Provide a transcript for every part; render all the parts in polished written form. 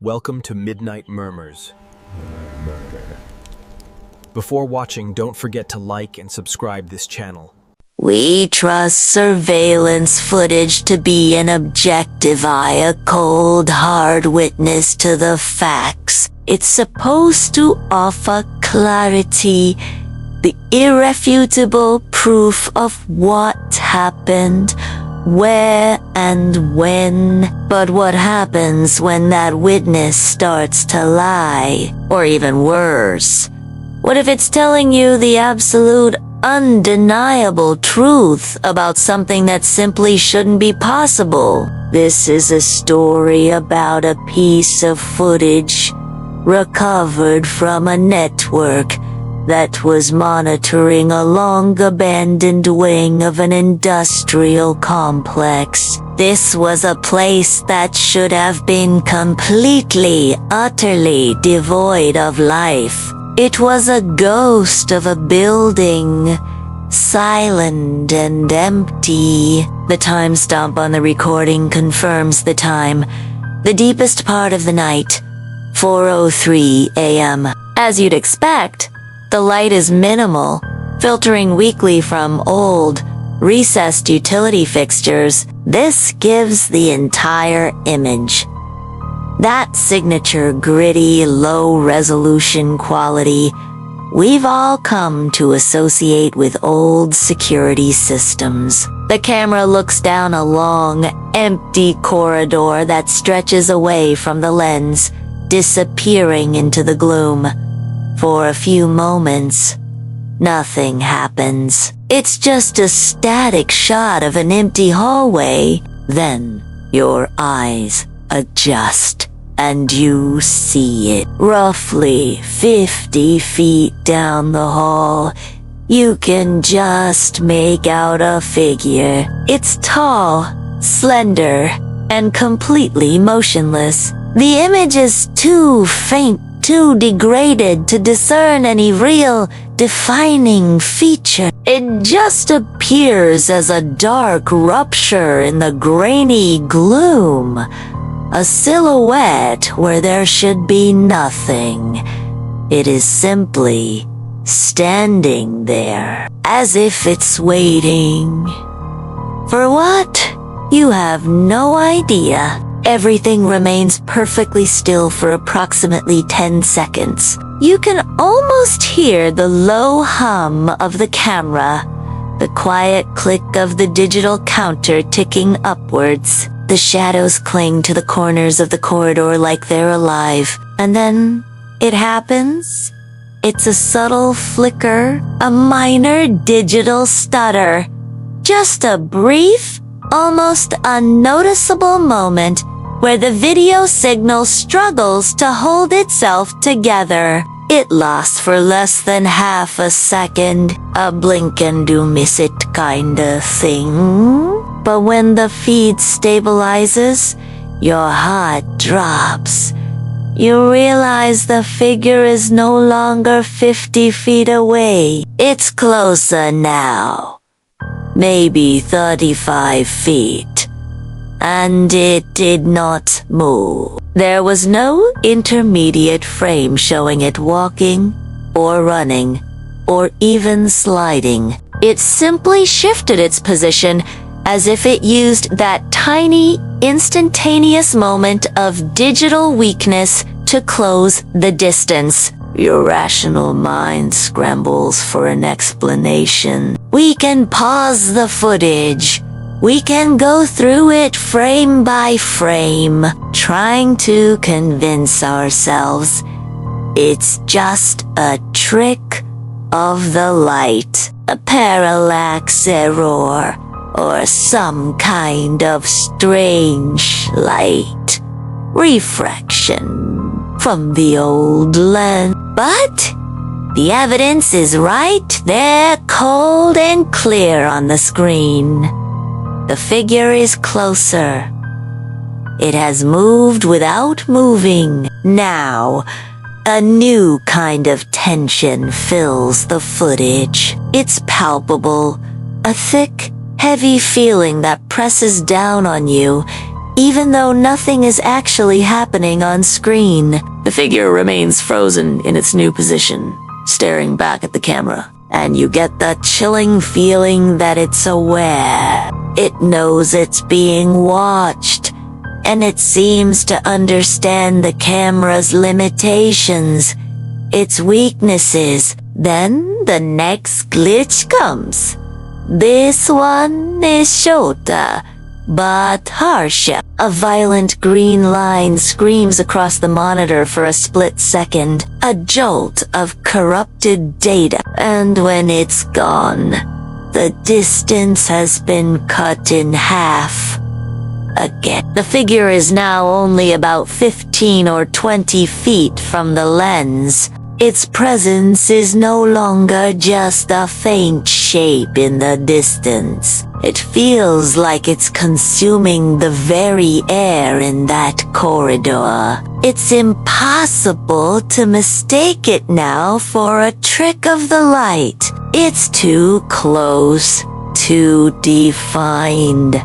Welcome to Midnight Murmurs. Before watching, don't forget to like and subscribe this channel. We trust surveillance footage to be an objective eye, a cold, hard witness to the facts. It's supposed to offer clarity, the irrefutable proof of what happened, where and when. But what happens when that witness starts to lie? Or even worse, what if it's telling you the absolute undeniable truth about something that simply shouldn't be possible? This is a story about a piece of footage recovered from a network that was monitoring a long-abandoned wing of an industrial complex. This was a place that should have been completely, utterly devoid of life. It was a ghost of a building, silent and empty. The timestamp on the recording confirms the time, the deepest part of the night, 4:03 a.m. As you'd expect, the light is minimal, filtering weakly from old, recessed utility fixtures. This gives the entire image that signature gritty, low-resolution quality we've all come to associate with old security systems. The camera looks down a long, empty corridor that stretches away from the lens, disappearing into the gloom. For a few moments, nothing happens. It's just a static shot of an empty hallway. Then, your eyes adjust, and you see it. Roughly 50 feet down the hall, you can just make out a figure. It's tall, slender, and completely motionless. The image is too faint, too degraded to discern any real, defining feature. It just appears as a dark rupture in the grainy gloom. A silhouette where there should be nothing. It is simply standing there, as if it's waiting. For what? You have no idea. Everything remains perfectly still for approximately 10 seconds. You can almost hear the low hum of the camera, the quiet click of the digital counter ticking upwards. The shadows cling to the corners of the corridor like they're alive. And then it happens. It's a subtle flicker, a minor digital stutter. Just a brief, almost unnoticeable moment where the video signal struggles to hold itself together. It lasts for less than half a second, a blink and you miss it kinda thing. But when the feed stabilizes, your heart drops. You realize the figure is no longer 50 feet away. It's closer now. Maybe 35 feet. And it did not move. There was no intermediate frame showing it walking, or running, or even sliding. It simply shifted its position as if it used that tiny, instantaneous moment of digital weakness to close the distance. Your rational mind scrambles for an explanation. We can pause the footage. We can go through it frame by frame, trying to convince ourselves it's just a trick of the light, a parallax error, or some kind of strange light refraction from the old lens. But the evidence is right there, cold and clear on the screen. The figure is closer. It has moved without moving. Now, a new kind of tension fills the footage. It's palpable, a thick, heavy feeling that presses down on you, even though nothing is actually happening on screen. The figure remains frozen in its new position, staring back at the camera, and you get the chilling feeling that it's aware. It knows it's being watched, and it seems to understand the camera's limitations, its weaknesses. Then the next glitch comes. This one is shorter, but harsher. A violent green line screams across the monitor for a split second, a jolt of corrupted data, and when it's gone, the distance has been cut in half. Again, the figure is now only about 15 or 20 feet from the lens. Its presence is no longer just a faint shape in the distance. It feels like it's consuming the very air in that corridor. It's impossible to mistake it now for a trick of the light. It's too close, too defined.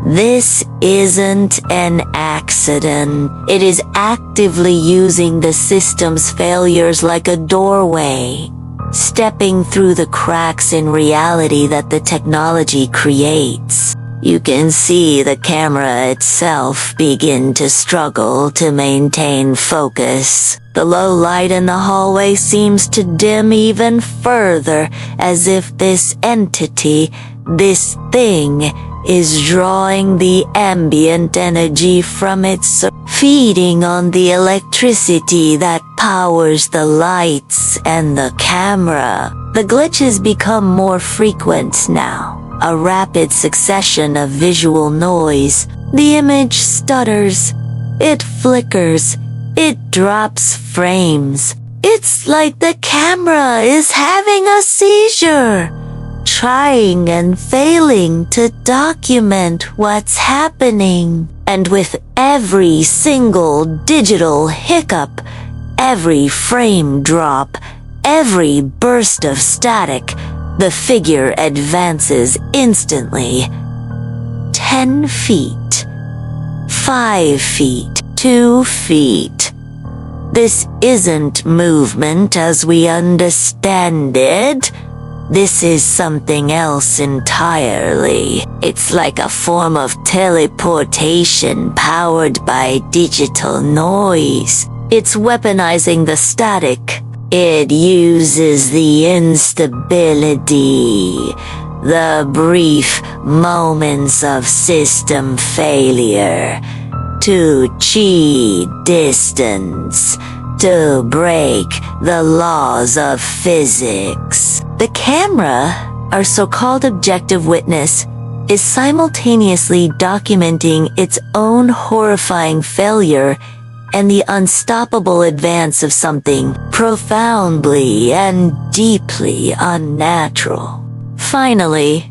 This isn't an accident. It is actively using the system's failures like a doorway, stepping through the cracks in reality that the technology creates. You can see the camera itself begin to struggle to maintain focus. The low light in the hallway seems to dim even further, as if this entity, this thing, is drawing the ambient energy from its feeding on the electricity that powers the lights and the camera. The glitches become more frequent now, a rapid succession of visual noise. The image stutters, it flickers, it drops frames. It's like the camera is having a seizure, trying and failing to document what's happening. And with every single digital hiccup, every frame drop, every burst of static, the figure advances instantly. 10 feet, 5 feet, 2 feet. This isn't movement as we understand it. This is something else entirely. It's like a form of teleportation powered by digital noise. It's weaponizing the static. It uses the instability, the brief moments of system failure, to cheat distance, to break the laws of physics. The camera, our so-called objective witness, is simultaneously documenting its own horrifying failure and the unstoppable advance of something profoundly and deeply unnatural. Finally,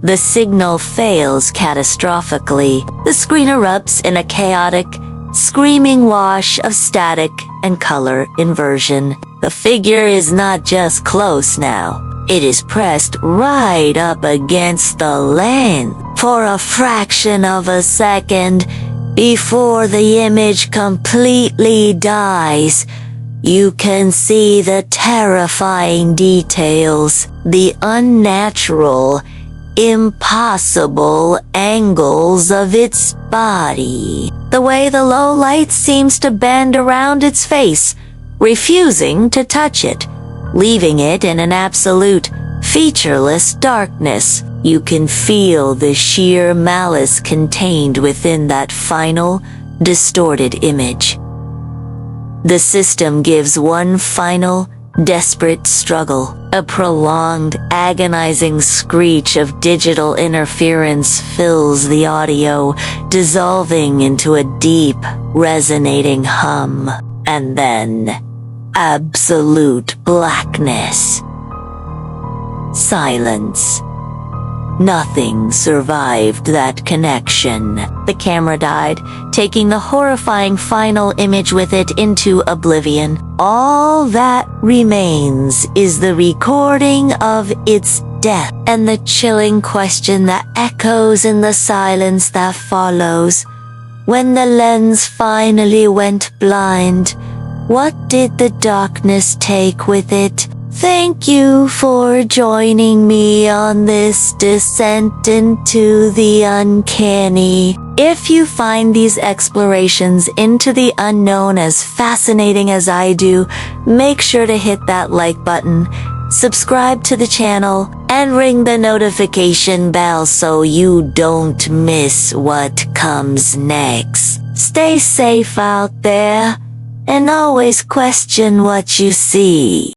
the signal fails catastrophically. The screen erupts in a chaotic, screaming wash of static and color inversion. The figure is not just close now. It is pressed right up against the lens for a fraction of a second before the image completely dies. You can see the terrifying details, the unnatural, impossible angles of its body. The way the low light seems to bend around its face, refusing to touch it, leaving it in an absolute, featureless darkness. You can feel the sheer malice contained within that final, distorted image. The system gives one final, desperate struggle. A prolonged, agonizing screech of digital interference fills the audio, dissolving into a deep, resonating hum. And then, absolute blackness. Silence. Nothing survived that connection. The camera died, taking the horrifying final image with it into oblivion. All that remains is the recording of its death and the chilling question that echoes in the silence that follows. When the lens finally went blind, what did the darkness take with it? Thank you for joining me on this descent into the uncanny. If you find these explorations into the unknown as fascinating as I do, make sure to hit that like button, subscribe to the channel, and ring the notification bell so you don't miss what comes next. Stay safe out there, and always question what you see.